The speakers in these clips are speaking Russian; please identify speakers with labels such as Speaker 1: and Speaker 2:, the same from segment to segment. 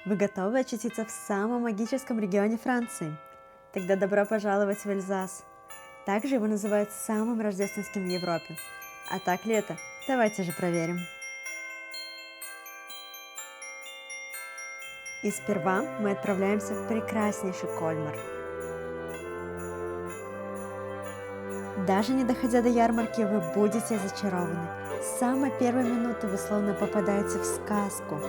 Speaker 1: Вы готовы очутиться в самом магическом регионе Франции? Тогда добро пожаловать в Эльзас. Также его называют самым рождественским в Европе. А так ли это? Давайте же проверим. И сперва мы отправляемся в прекраснейший Кольмар. Даже не доходя до ярмарки, вы будете зачарованы. С самой первой минуты вы словно попадаете в сказку.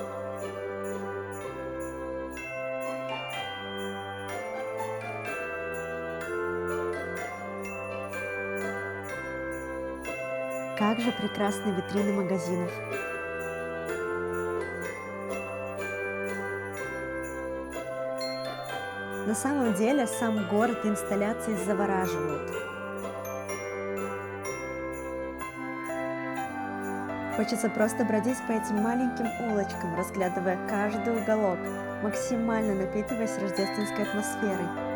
Speaker 1: Как же прекрасны витрины магазинов! На самом деле сам город и инсталляции завораживают. Хочется просто бродить по этим маленьким улочкам, разглядывая каждый уголок, максимально напитываясь рождественской атмосферой.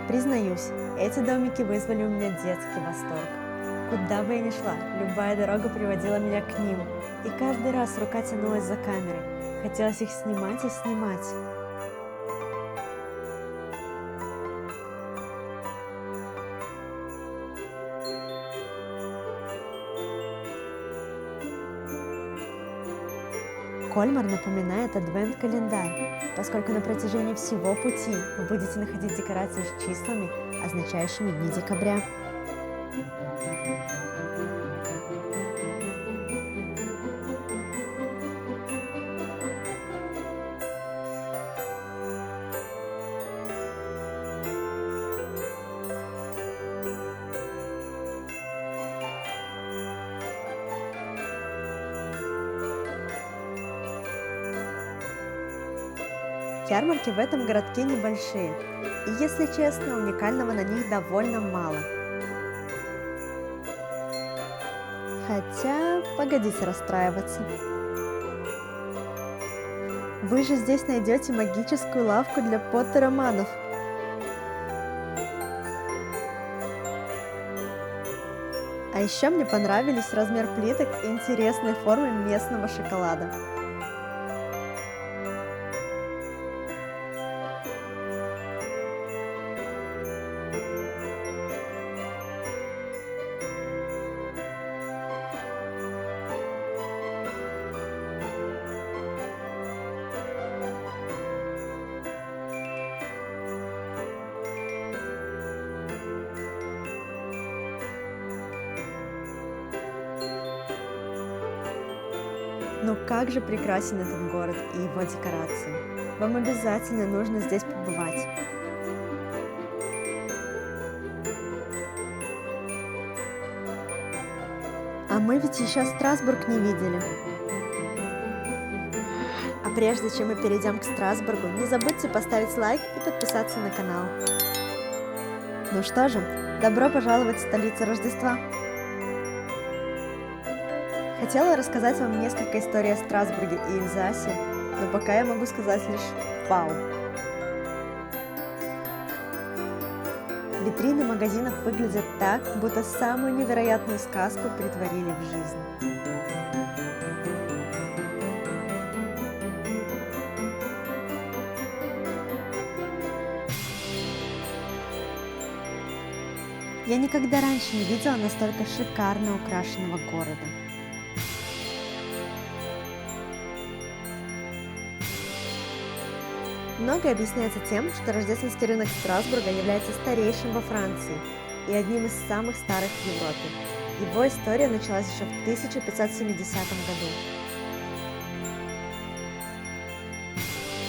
Speaker 1: Признаюсь, эти домики вызвали у меня детский восторг. Куда бы я ни шла, любая дорога приводила меня к ним, и каждый раз рука тянулась за камерой. Хотелось их снимать и снимать. Кольмар напоминает адвент-календарь, поскольку на протяжении всего пути вы будете находить декорации с числами, означающими дни декабря. Ярмарки в этом городке небольшие, и, если честно, уникального на них довольно мало. Хотя, погодите расстраиваться. Вы же здесь найдете магическую лавку для поттероманов. А еще мне понравились размер плиток и интересные формы местного шоколада. Но как же прекрасен этот город и его декорации. Вам обязательно нужно здесь побывать. А мы ведь еще Страсбург не видели. А прежде чем мы перейдем к Страсбургу, не забудьте поставить лайк и подписаться на канал. Ну что же, добро пожаловать в столицу Рождества! Хотела рассказать вам несколько историй о Страсбурге и Эльзасе, но пока я могу сказать лишь «Вау!». Витрины магазинов выглядят так, будто самую невероятную сказку претворили в жизнь. Я никогда раньше не видела настолько шикарно украшенного города. Многое объясняется тем, что рождественский рынок Страсбурга является старейшим во Франции и одним из самых старых в Европе. Его история началась еще в 1570 году.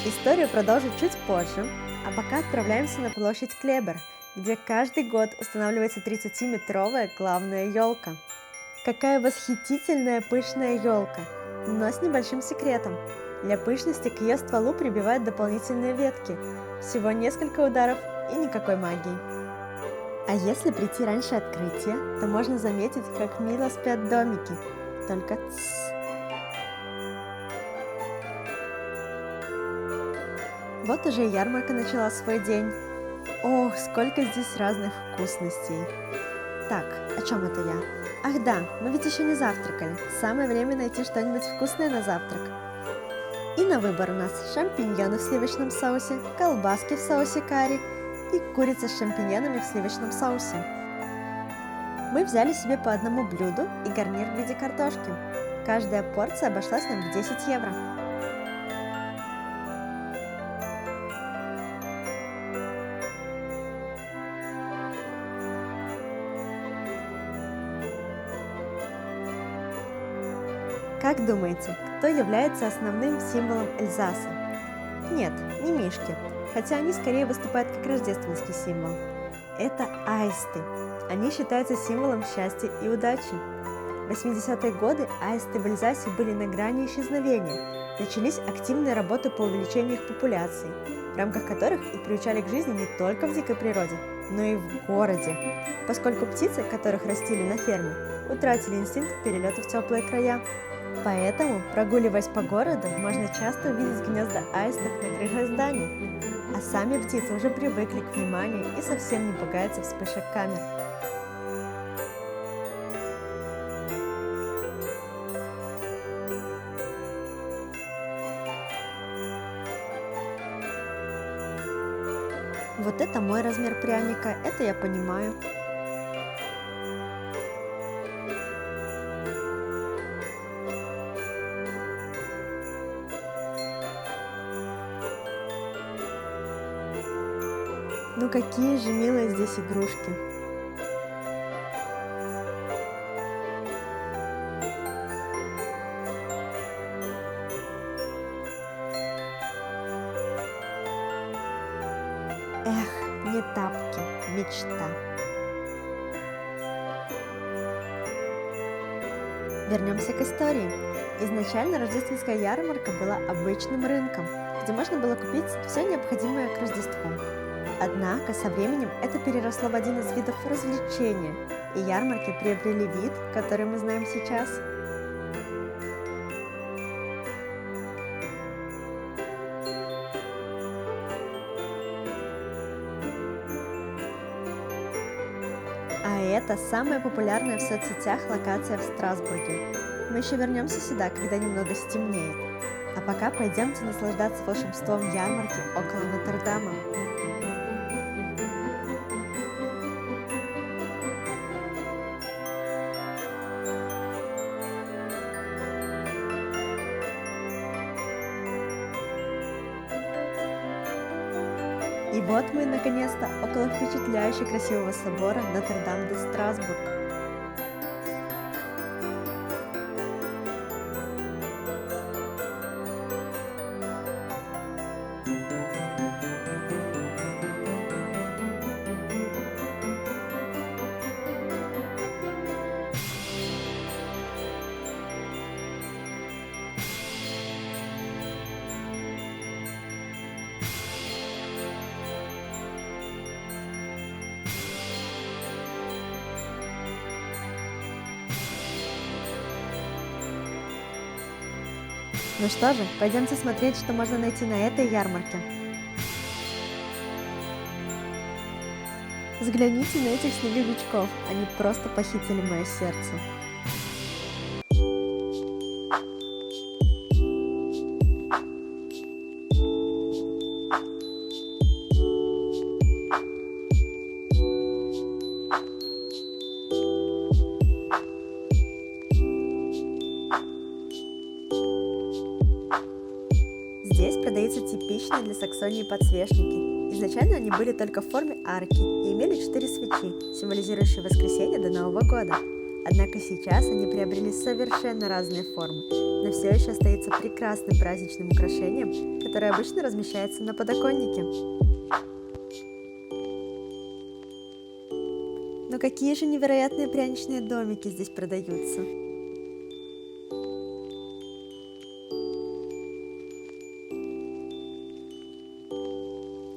Speaker 1: Историю продолжу чуть позже, а пока отправляемся на площадь Клебер, где каждый год устанавливается 30-метровая главная елка. Какая восхитительная пышная елка, но с небольшим секретом. Для пышности к ее стволу прибивают дополнительные ветки. Всего несколько ударов и никакой магии. А если прийти раньше открытия, то можно заметить, как мило спят домики. Только тссс. Вот уже ярмарка начала свой день. Ох, сколько здесь разных вкусностей. Так, о чем это я? Ах да, мы ведь еще не завтракали. Самое время найти что-нибудь вкусное на завтрак. И на выбор у нас шампиньоны в сливочном соусе, колбаски в соусе карри и курица с шампиньонами в сливочном соусе. Мы взяли себе по одному блюду и гарнир в виде картошки. Каждая порция обошлась нам в 10 евро. Как думаете, кто является основным символом Эльзаса? Нет, не мишки, хотя они скорее выступают как рождественский символ. Это аисты. Они считаются символом счастья и удачи. В 80-е годы аисты в Эльзасе были на грани исчезновения. Начались активные работы по увеличению их популяции, в рамках которых их приучали к жизни не только в дикой природе, но и в городе, поскольку птицы, которых растили на ферме, утратили инстинкт перелета в теплые края. Поэтому, прогуливаясь по городу, можно часто увидеть гнезда аистов на крышах зданий, а сами птицы уже привыкли к вниманию и совсем не пугаются вспышек камер. Вот это мой размер пряника, это я понимаю. Ну какие же милые здесь игрушки. Эх, не тапки, мечта. Вернемся к истории. Изначально рождественская ярмарка была обычным рынком, где можно было купить все необходимое к Рождеству. Однако со временем это переросло в один из видов развлечения, и ярмарки приобрели вид, который мы знаем сейчас. А это самая популярная в соцсетях локация в Страсбурге. Мы еще вернемся сюда, когда немного стемнеет. А пока пойдемте наслаждаться волшебством ярмарки около Нотр-Дама. И вот мы, наконец-то, около впечатляюще красивого собора Нотр-Дам-де-Страсбург. Ну что же, пойдемте смотреть, что можно найти на этой ярмарке. Взгляните на этих снеговичков, они просто похитили мое сердце. Здесь продаются типичные для Саксонии подсвечники. Изначально они были только в форме арки и имели 4 свечи, символизирующие воскресенье до Нового года. Однако сейчас они приобрели совершенно разные формы, но все еще остаются прекрасным праздничным украшением, которое обычно размещается на подоконнике. Но какие же невероятные пряничные домики здесь продаются!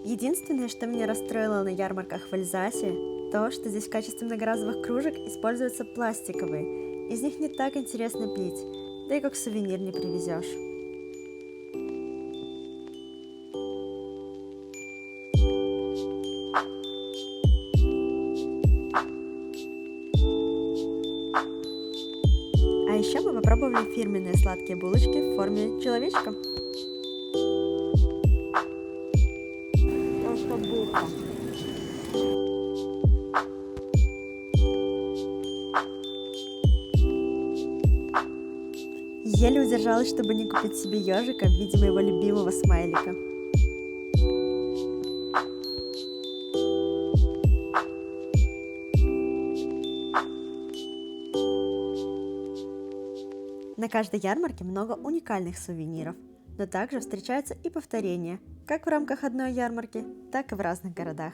Speaker 1: Единственное, что меня расстроило на ярмарках в Эльзасе, то, что здесь в качестве многоразовых кружек используются пластиковые. Из них не так интересно пить, да и как сувенир не привезешь. еще мы попробовали фирменные сладкие булочки в форме человечка. Просто булка. Еле удержалась, чтобы не купить себе ежика в виде моего любимого смайлика. На каждой ярмарке много уникальных сувениров, но также встречаются и повторения, как в рамках одной ярмарки, так и в разных городах.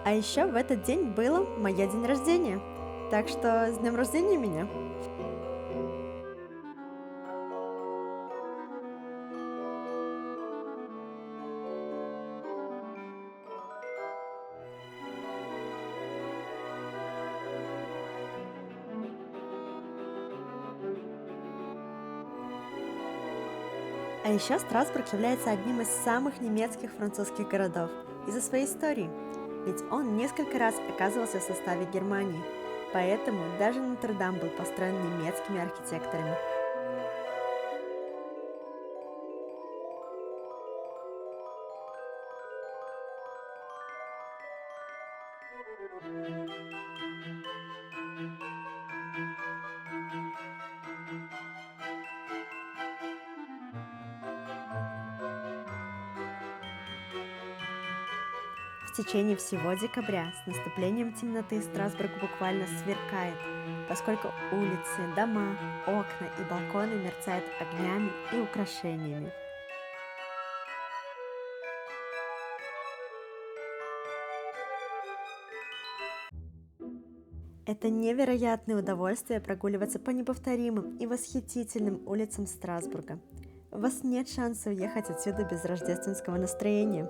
Speaker 1: А еще в этот день было мое день рождения, так что с днем рождения меня! А еще Страсбург является одним из самых немецких французских городов из-за своей истории, ведь он несколько раз оказывался в составе Германии, поэтому даже Нотр-Дам был построен немецкими архитекторами. В течение всего декабря с наступлением темноты Страсбург буквально сверкает, поскольку улицы, дома, окна и балконы мерцают огнями и украшениями. Это невероятное удовольствие прогуливаться по неповторимым и восхитительным улицам Страсбурга. У вас нет шанса уехать отсюда без рождественского настроения.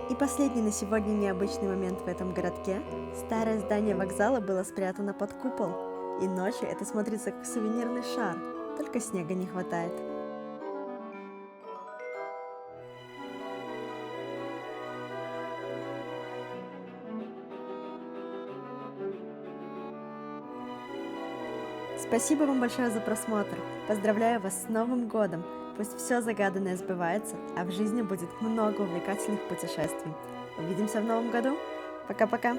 Speaker 1: И последний на сегодня необычный момент в этом городке. Старое здание вокзала было спрятано под купол, и ночью это смотрится как сувенирный шар, только снега не хватает. Спасибо вам большое за просмотр. Поздравляю вас с Новым годом. Пусть все загаданное сбывается, а в жизни будет много увлекательных путешествий. Увидимся в Новом году. Пока-пока.